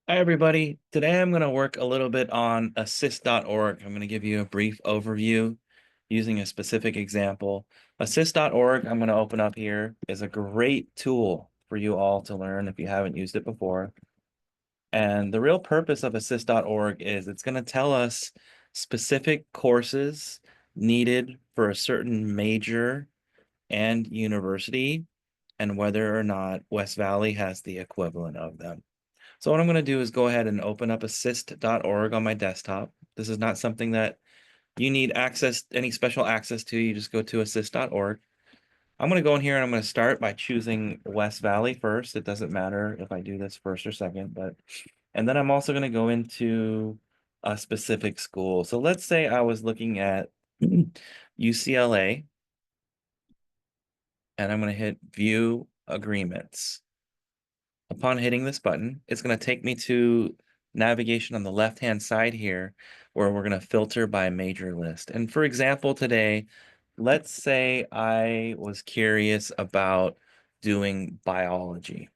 Hi, everybody. Today I'm going to work a little bit on assist.org. I'm going to give you a brief overview using a specific example. Assist.org, I'm going to open up here, is a great tool for you all to learn if you haven't used it before. And the real purpose of assist.org is it's going to tell us specific courses needed for a certain major and university and whether or not West Valley has the equivalent of them. So what I'm going to do is go ahead and open up assist.org on my desktop. This is not something that you need any special access to. You just go to assist.org. I'm going to go in here and I'm going to start by choosing West Valley first. It doesn't matter if I do this first or second, and then I'm also going to go into a specific school. So let's say I was looking at UCLA, and I'm going to hit View Agreements. Upon hitting this button, it's going to take me to navigation on the left-hand side here, where we're going to filter by major list. And for example, today, let's say I was curious about doing biology.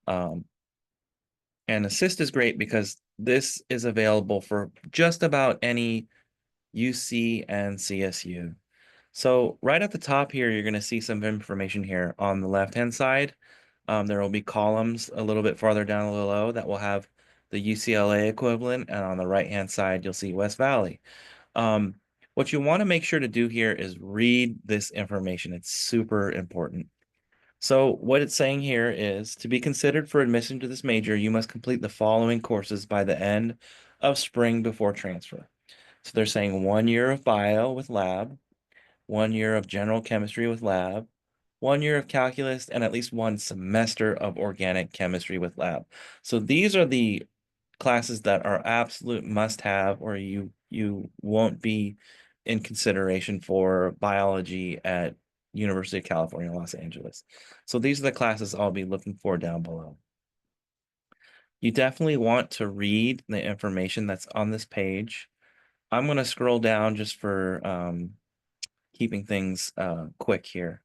And Assist is great because this is available for just about any UC and CSU. So right at the top here, you're going to see some information here on the left-hand side. There will be columns a little bit farther down below that will have the UCLA equivalent, and on the right-hand side, you'll see West Valley. Um, what you want to make sure to do here is read this information. It's super important. So what it's saying here is, to be considered for admission to this major, you must complete the following courses by the end of spring before transfer. So they're saying 1 year of bio with lab, 1 year of general chemistry with lab, 1 year of calculus, and at least 1 semester of organic chemistry with lab. So these are the classes that are absolute must-have, or you won't be in consideration for biology at University of California, Los Angeles. So these are the classes I'll be looking for down below. You definitely want to read the information that's on this page. I'm going to scroll down just for keeping things quick here.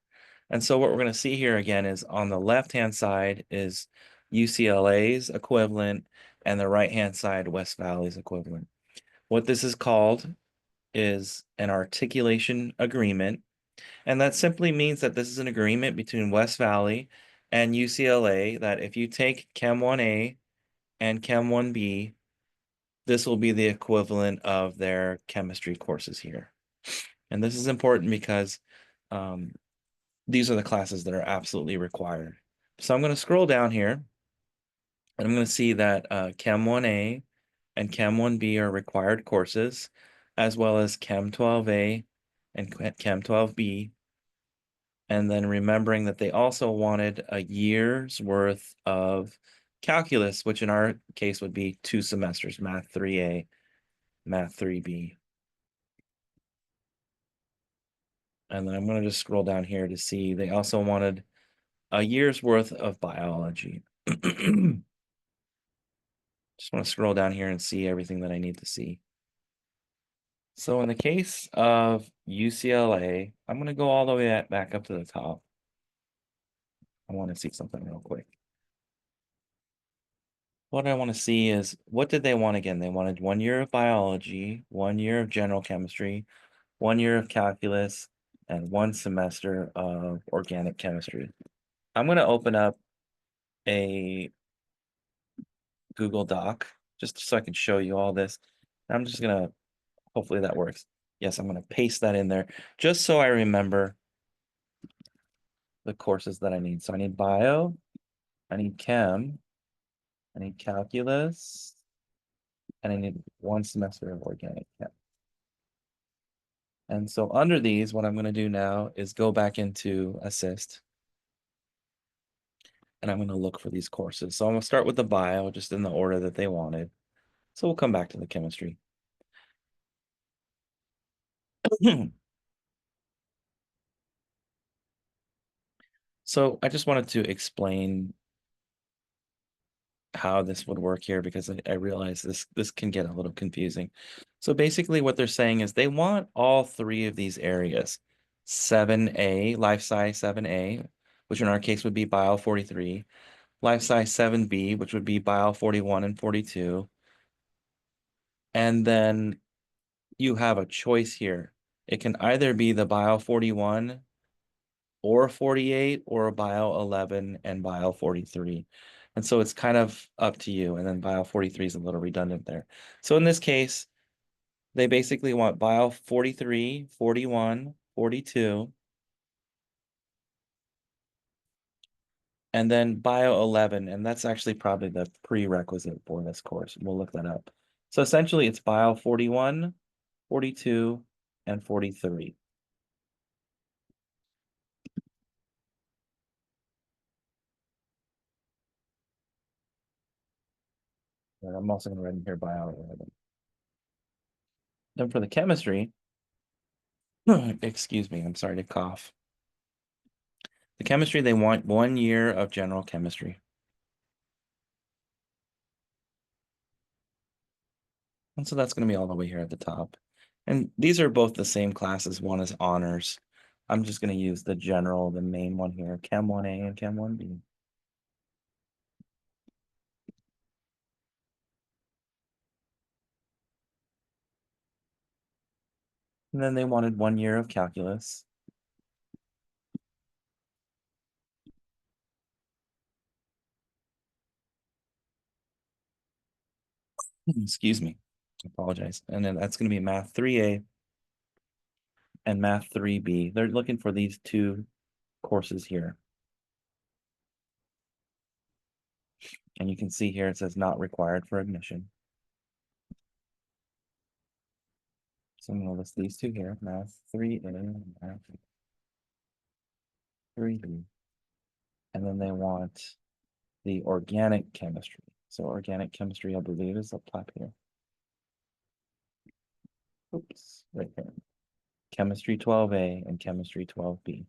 And so what we're going to see here again is on the left-hand side is UCLA's equivalent, and the right-hand side, West Valley's equivalent. What this is called is an articulation agreement, and that simply means that this is an agreement between West Valley and UCLA that if you take Chem 1A and Chem 1B, this will be the equivalent of their chemistry courses here. And this is important because um, these are the classes that are absolutely required. So I'm going to scroll down here, and I'm going to see that Chem 1A and Chem 1B are required courses, as well as Chem 12A and Chem 12B. And then remembering that they also wanted a year's worth of calculus, which in our case would be 2 semesters, Math 3A, Math 3B. And then I'm going to just scroll down here to see they also wanted a year's worth of biology. Just want to scroll down here and see everything that I need to see. So in the case of UCLA, I'm going to go all the way back up to the top. I want to see something real quick. What I want to see is, what did they want again? They wanted 1 year of biology, 1 year of general chemistry, 1 year of calculus, and 1 semester of organic chemistry. I'm going to open up a Google Doc just so I can show you all this. I'm just going to, hopefully that works. Yes, I'm going to paste that in there just so I remember the courses that I need. So I need bio, I need chem, I need calculus, and I need 1 semester of organic chem. And so under these, what I'm going to do now is go back into Assist, and I'm going to look for these courses. So I'm going to start with the bio, just in the order that they wanted. So we'll come back to the chemistry. So I just wanted to explain how this would work here, because I realize this can get a little confusing. So basically what they're saying is they want all three of these areas. 7A, Life Sci 7A, which in our case would be Bio 43, Life Sci 7B, which would be Bio 41 and 42. And then you have a choice here. It can either be the Bio 41 or 48 or Bio 11 and Bio 43. And so it's kind of up to you. And then Bio 43 is a little redundant there. So in this case, they basically want Bio 43, 41, 42, and then Bio 11. And that's actually probably the prerequisite for this course. We'll look that up. So essentially it's Bio 41, 42, and 43. And I'm also going to write in here Bio 11. Then for the chemistry, excuse me, I'm sorry to cough. The chemistry, they want 1 year of general chemistry. And so that's going to be all the way here at the top. And these are both the same classes. One is honors. I'm just going to use the general, the main one here, Chem 1A and Chem 1B. And then they wanted 1 year of calculus. Excuse me. I apologize. And then that's going to be Math 3A and Math 3B. They're looking for these two courses here. And you can see here it says not required for admission. So I'm going to list these two here, Math 3A and Math 3B. And then they want the organic chemistry. So organic chemistry, I believe, is up top here. Oops, right there. Chemistry 12A and chemistry 12B.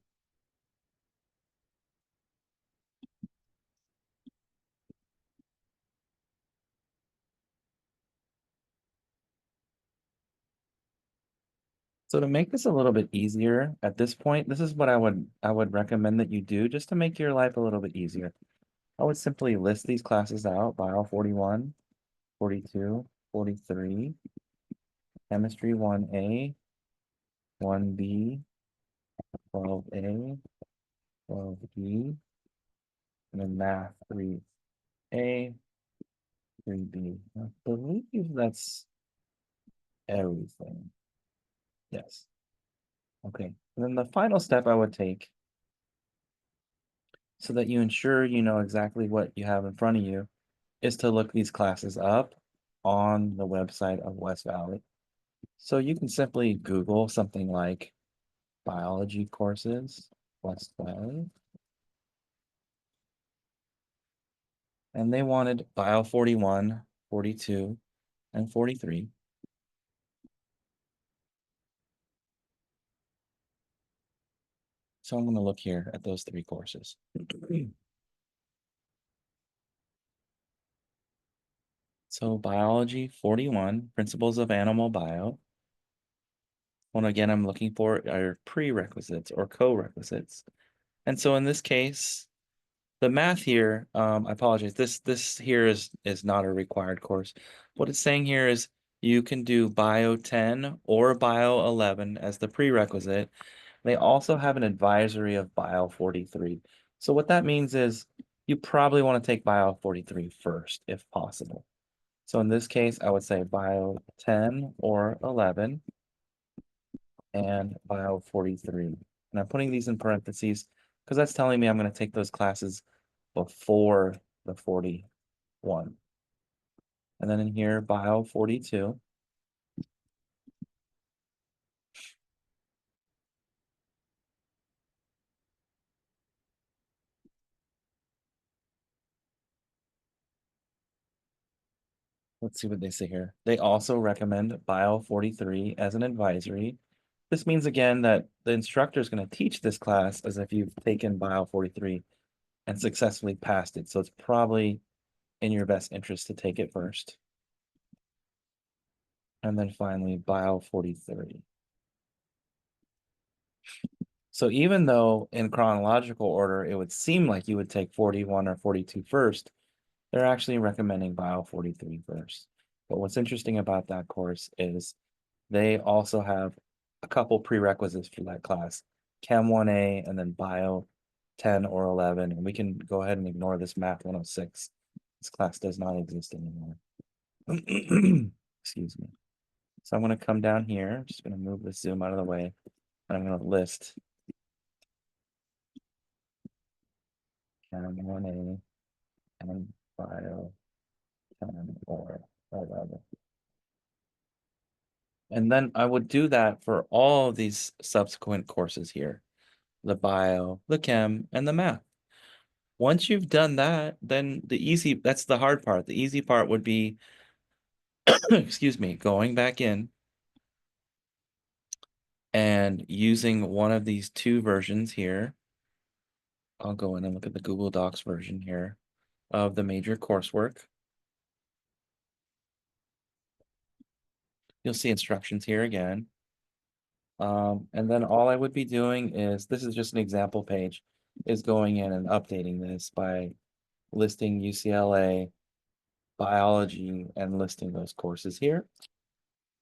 So to make this a little bit easier at this point, this is what I would recommend that you do just to make your life a little bit easier. I would simply list these classes out, Bio 41, 42, 43, Chemistry 1A, 1B, 12A, 12B, and then Math 3A, 3B. I believe that's everything. Yes. Okay. And then the final step I would take so that you ensure you know exactly what you have in front of you is to look these classes up on the website of West Valley. So you can simply Google something like biology courses, West Valley. And they wanted Bio 41, 42, and 43. So I'm going to look here at those three courses. So biology 41, principles of animal bio. One again I'm looking for are prerequisites or co-requisites. And so in this case, the math here, I apologize, this here is not a required course. What it's saying here is you can do Bio 10 or Bio 11 as the prerequisite. They also have an advisory of Bio 43. So what that means is you probably want to take Bio 43 first, if possible. So in this case, I would say Bio 10 or 11 and Bio 43. And I'm putting these in parentheses because that's telling me I'm going to take those classes before the 41. And then in here, Bio 42. Let's see what they say here. They also recommend Bio 43 as an advisory. This means again that the instructor is going to teach this class as if you've taken Bio 43 and successfully passed it. So it's probably in your best interest to take it first. And then finally, Bio 43. So even though in chronological order, it would seem like you would take 41 or 42 first, they're actually recommending Bio 43 first. But what's interesting about that course is they also have a couple prerequisites for that class, Chem 1A and then Bio 10 or 11. And we can go ahead and ignore this Math 106. This class does not exist anymore. Excuse me. So I'm going to come down here. I'm just going to move this zoom out of the way. And I'm going to list Chem 1A and Bio 10 or 11. And then I would do that for all of these subsequent courses here, the bio, the chem, and the math. Once you've done that, then that's the hard part. The easy part would be, excuse me, going back in and using one of these two versions here. I'll go in and look at the Google Docs version here of the major coursework. You'll see instructions here again. And then all I would be doing is, this is just an example page, is going in and updating this by listing UCLA biology and listing those courses here.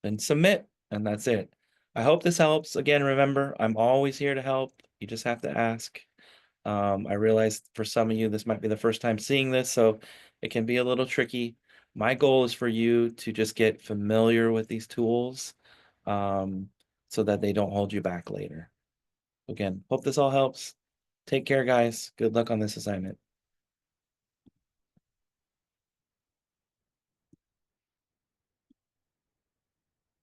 Then submit, and that's it. I hope this helps. Again, remember, I'm always here to help. You just have to ask. I realize for some of you, this might be the first time seeing this, so it can be a little tricky. My goal is for you to just get familiar with these tools, so that they don't hold you back later. Again, hope this all helps. Take care, guys. Good luck on this assignment.